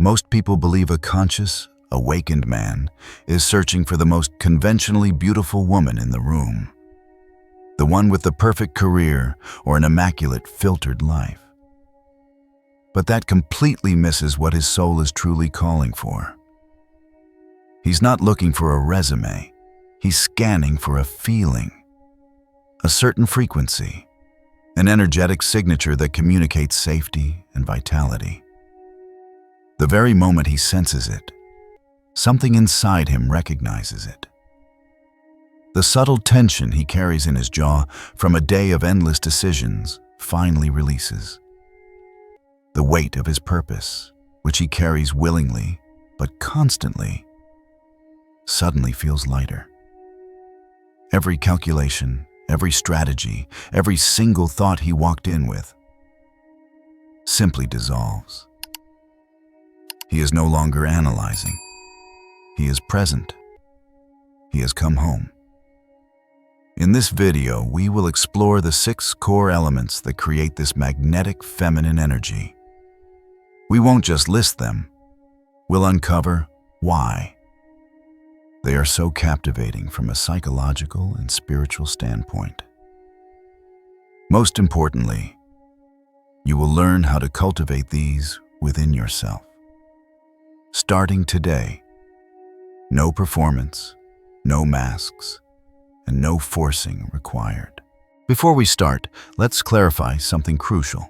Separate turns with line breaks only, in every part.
Most people believe a conscious, awakened man is searching for the most conventionally beautiful woman in the room, the one with the perfect career or an immaculate, filtered life. But that completely misses what his soul is truly calling for. He's not looking for a resume. He's scanning for a feeling, a certain frequency, an energetic signature that communicates safety and vitality. The very moment he senses it, something inside him recognizes it. The subtle tension he carries in his jaw from a day of endless decisions finally releases. The weight of his purpose, which he carries willingly but constantly, suddenly feels lighter. Every calculation, every strategy, every single thought he walked in with simply dissolves. He is no longer analyzing. He is present. He has come home. In this video, we will explore the 6 core elements that create this magnetic feminine energy. We won't just list them. We'll uncover why. They are so captivating from a psychological and spiritual standpoint. Most importantly, you will learn how to cultivate these within yourself. Starting today, no performance, no masks, and no forcing required. Before we start, let's clarify something crucial.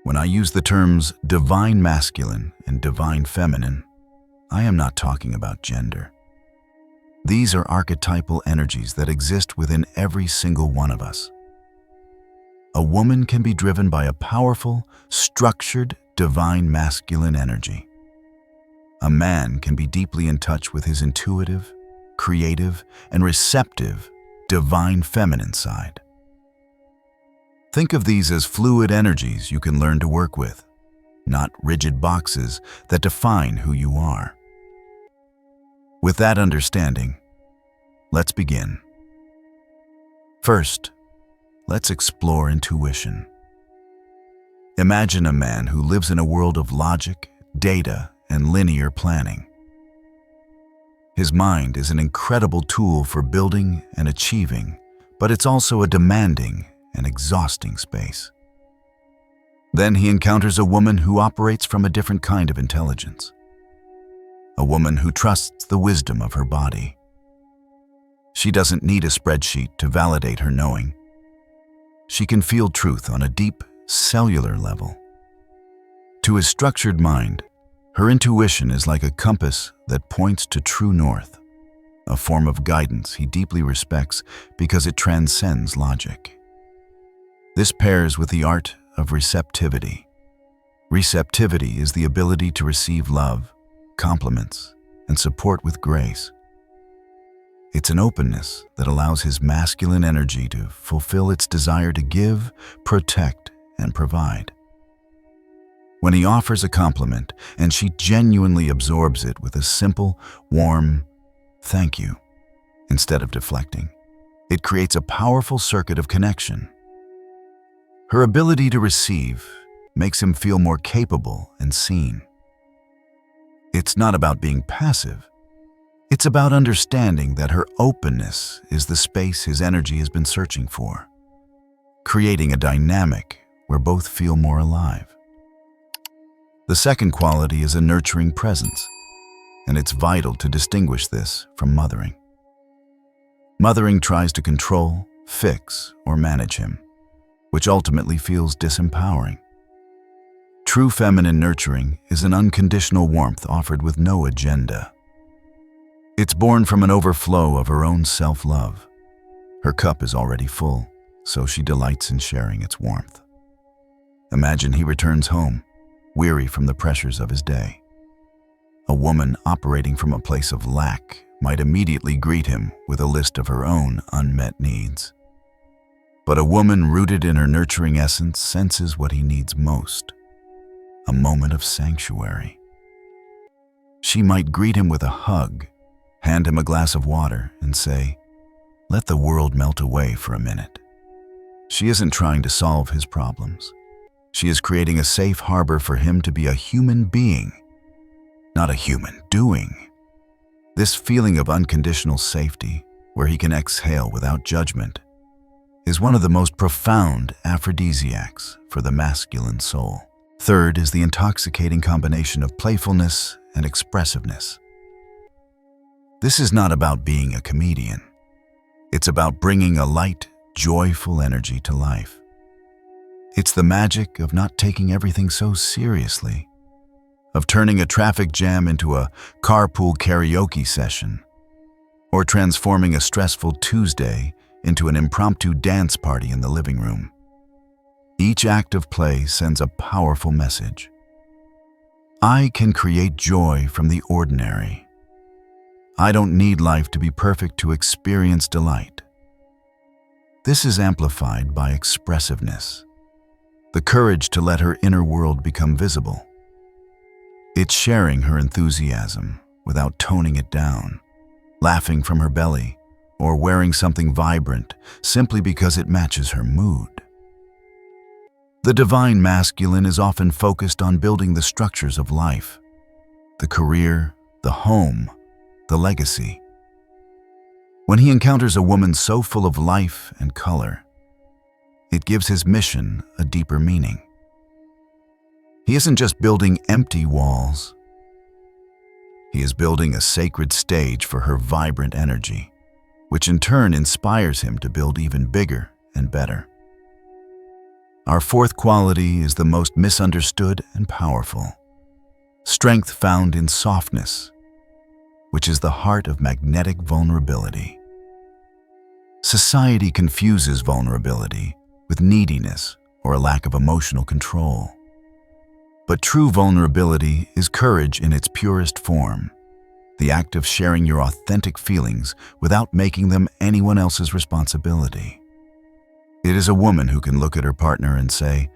When I use the terms divine masculine and divine feminine, I am not talking about gender. These are archetypal energies that exist within every single one of us. A woman can be driven by a powerful, structured, divine masculine energy. A man can be deeply in touch with his intuitive, creative, and receptive, divine feminine side. Think of these as fluid energies you can learn to work with, not rigid boxes that define who you are. With that understanding, let's begin. First, let's explore intuition. Imagine a man who lives in a world of logic, data, and linear planning. His mind is an incredible tool for building and achieving, but it's also a demanding and exhausting space. Then he encounters a woman who operates from a different kind of intelligence. A woman who trusts the wisdom of her body. She doesn't need a spreadsheet to validate her knowing. She can feel truth on a deep, cellular level. To his structured mind, her intuition is like a compass that points to true north, a form of guidance he deeply respects because it transcends logic. This pairs with the art of receptivity. Receptivity is the ability to receive love, compliments, and support with grace. It's an openness that allows his masculine energy to fulfill its desire to give, protect, and provide. When he offers a compliment and she genuinely absorbs it with a simple, warm, "thank you," instead of deflecting, it creates a powerful circuit of connection. Her ability to receive makes him feel more capable and seen. It's not about being passive. It's about understanding that her openness is the space his energy has been searching for, creating a dynamic where both feel more alive. The second quality is a nurturing presence, and it's vital to distinguish this from mothering. Mothering tries to control, fix, or manage him, which ultimately feels disempowering. True feminine nurturing is an unconditional warmth offered with no agenda. It's born from an overflow of her own self-love. Her cup is already full, so she delights in sharing its warmth. Imagine he returns home, weary from the pressures of his day. A woman operating from a place of lack might immediately greet him with a list of her own unmet needs. But a woman rooted in her nurturing essence senses what he needs most, a moment of sanctuary. She might greet him with a hug, hand him a glass of water, and say, "Let the world melt away for a minute." She isn't trying to solve his problems. She is creating a safe harbor for him to be a human being, not a human doing. This feeling of unconditional safety, where he can exhale without judgment, is one of the most profound aphrodisiacs for the masculine soul. Third is the intoxicating combination of playfulness and expressiveness. This is not about being a comedian. It's about bringing a light, joyful energy to life. It's the magic of not taking everything so seriously, of turning a traffic jam into a carpool karaoke session, or transforming a stressful Tuesday into an impromptu dance party in the living room. Each act of play sends a powerful message. I can create joy from the ordinary. I don't need life to be perfect to experience delight. This is amplified by expressiveness, the courage to let her inner world become visible. It's sharing her enthusiasm without toning it down, laughing from her belly, or wearing something vibrant simply because it matches her mood. The divine masculine is often focused on building the structures of life, the career, the home, the legacy. When he encounters a woman so full of life and color, it gives his mission a deeper meaning. He isn't just building empty walls. He is building a sacred stage for her vibrant energy, which in turn inspires him to build even bigger and better. Our fourth quality is the most misunderstood and powerful: strength found in softness, which is the heart of magnetic vulnerability. Society confuses vulnerability with neediness or a lack of emotional control. But true vulnerability is courage in its purest form, the act of sharing your authentic feelings without making them anyone else's responsibility. It is a woman who can look at her partner and say,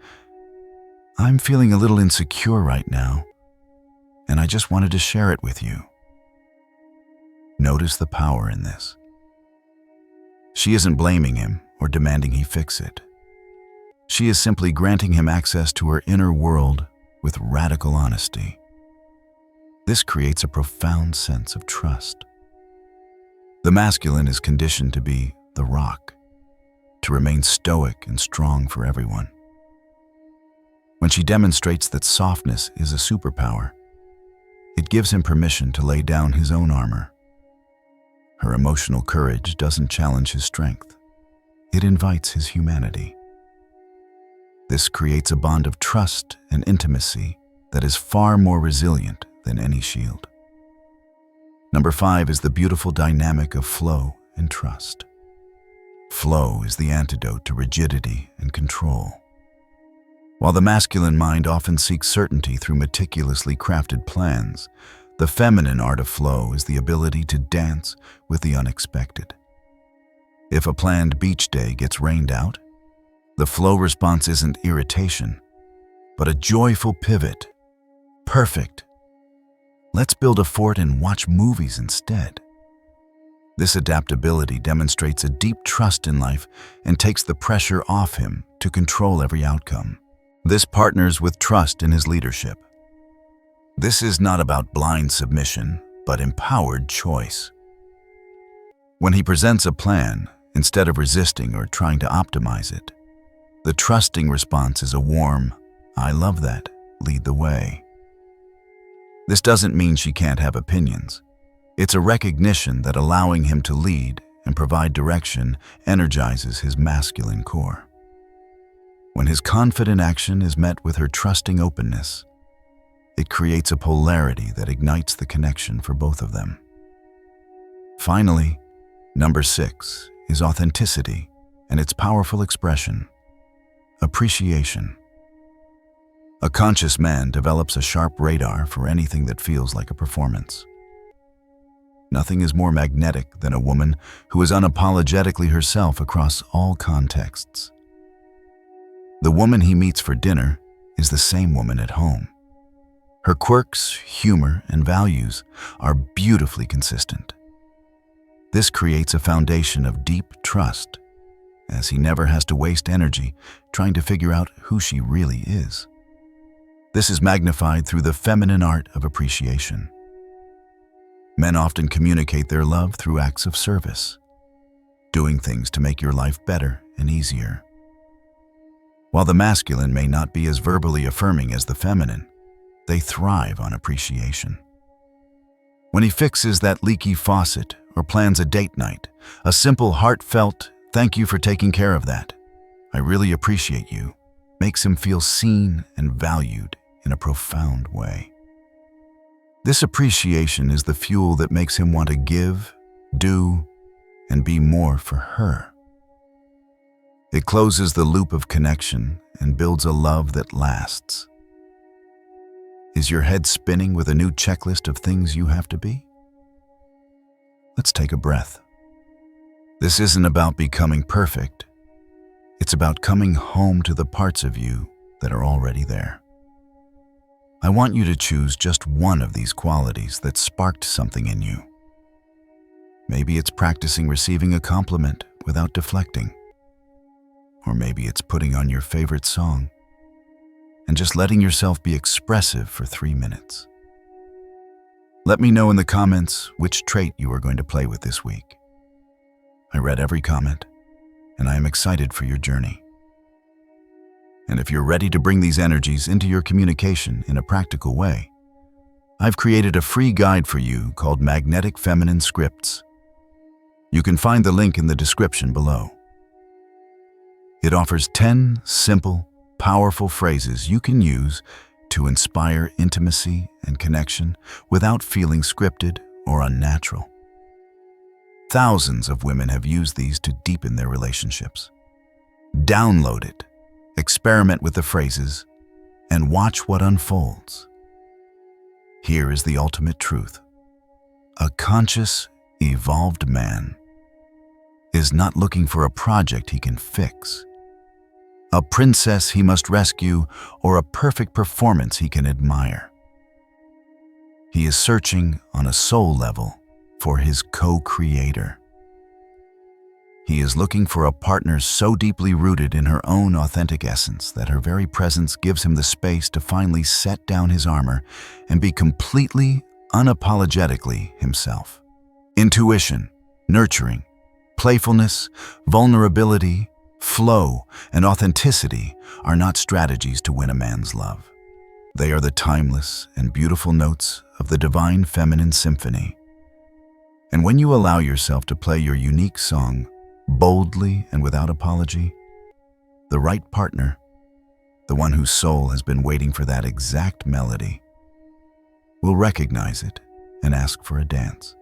"I'm feeling a little insecure right now, and I just wanted to share it with you." Notice the power in this. She isn't blaming him or demanding he fix it. She is simply granting him access to her inner world with radical honesty. This creates a profound sense of trust. The masculine is conditioned to be the rock, to remain stoic and strong for everyone. When she demonstrates that softness is a superpower, it gives him permission to lay down his own armor. Her emotional courage doesn't challenge his strength. It invites his humanity. This creates a bond of trust and intimacy that is far more resilient than any shield. Number 5 is the beautiful dynamic of flow and trust. Flow is the antidote to rigidity and control. While the masculine mind often seeks certainty through meticulously crafted plans, the feminine art of flow is the ability to dance with the unexpected. If a planned beach day gets rained out, the flow response isn't irritation, but a joyful pivot. Perfect. Let's build a fort and watch movies instead. This adaptability demonstrates a deep trust in life and takes the pressure off him to control every outcome. This partners with trust in his leadership. This is not about blind submission, but empowered choice. When he presents a plan, instead of resisting or trying to optimize it, the trusting response is a warm, "I love that, lead the way." This doesn't mean she can't have opinions. It's a recognition that allowing him to lead and provide direction energizes his masculine core. When his confident action is met with her trusting openness, it creates a polarity that ignites the connection for both of them. Finally, number 6 is authenticity and its powerful expression: appreciation. A conscious man develops a sharp radar for anything that feels like a performance. Nothing is more magnetic than a woman who is unapologetically herself across all contexts. The woman he meets for dinner is the same woman at home. Her quirks, humor, and values are beautifully consistent. This creates a foundation of deep trust as he never has to waste energy trying to figure out who she really is. This is magnified through the feminine art of appreciation. Men often communicate their love through acts of service, doing things to make your life better and easier. While the masculine may not be as verbally affirming as the feminine, they thrive on appreciation. When he fixes that leaky faucet or plans a date night, a simple, heartfelt, "Thank you for taking care of that. I really appreciate you," makes him feel seen and valued in a profound way. This appreciation is the fuel that makes him want to give, do, and be more for her. It closes the loop of connection and builds a love that lasts. Is your head spinning with a new checklist of things you have to be? Let's take a breath. This isn't about becoming perfect. It's about coming home to the parts of you that are already there. I want you to choose just one of these qualities that sparked something in you. Maybe it's practicing receiving a compliment without deflecting. Or maybe it's putting on your favorite song and just letting yourself be expressive for 3 minutes. Let me know in the comments which trait you are going to play with this week. I read every comment, and I am excited for your journey. And if you're ready to bring these energies into your communication in a practical way, I've created a free guide for you called Magnetic Feminine Scripts. You can find the link in the description below. It offers 10 simple, powerful phrases you can use to inspire intimacy and connection without feeling scripted or unnatural. Thousands of women have used these to deepen their relationships. Download it, experiment with the phrases, and watch what unfolds. Here is the ultimate truth. A conscious, evolved man is not looking for a project he can fix, a princess he must rescue, or a perfect performance he can admire. He is searching on a soul level for his co-creator. He is looking for a partner so deeply rooted in her own authentic essence that her very presence gives him the space to finally set down his armor and be completely, unapologetically himself. Intuition, nurturing, playfulness, vulnerability, flow, and authenticity are not strategies to win a man's love. They are the timeless and beautiful notes of the divine feminine symphony. And when you allow yourself to play your unique song boldly and without apology, the right partner, the one whose soul has been waiting for that exact melody, will recognize it and ask for a dance.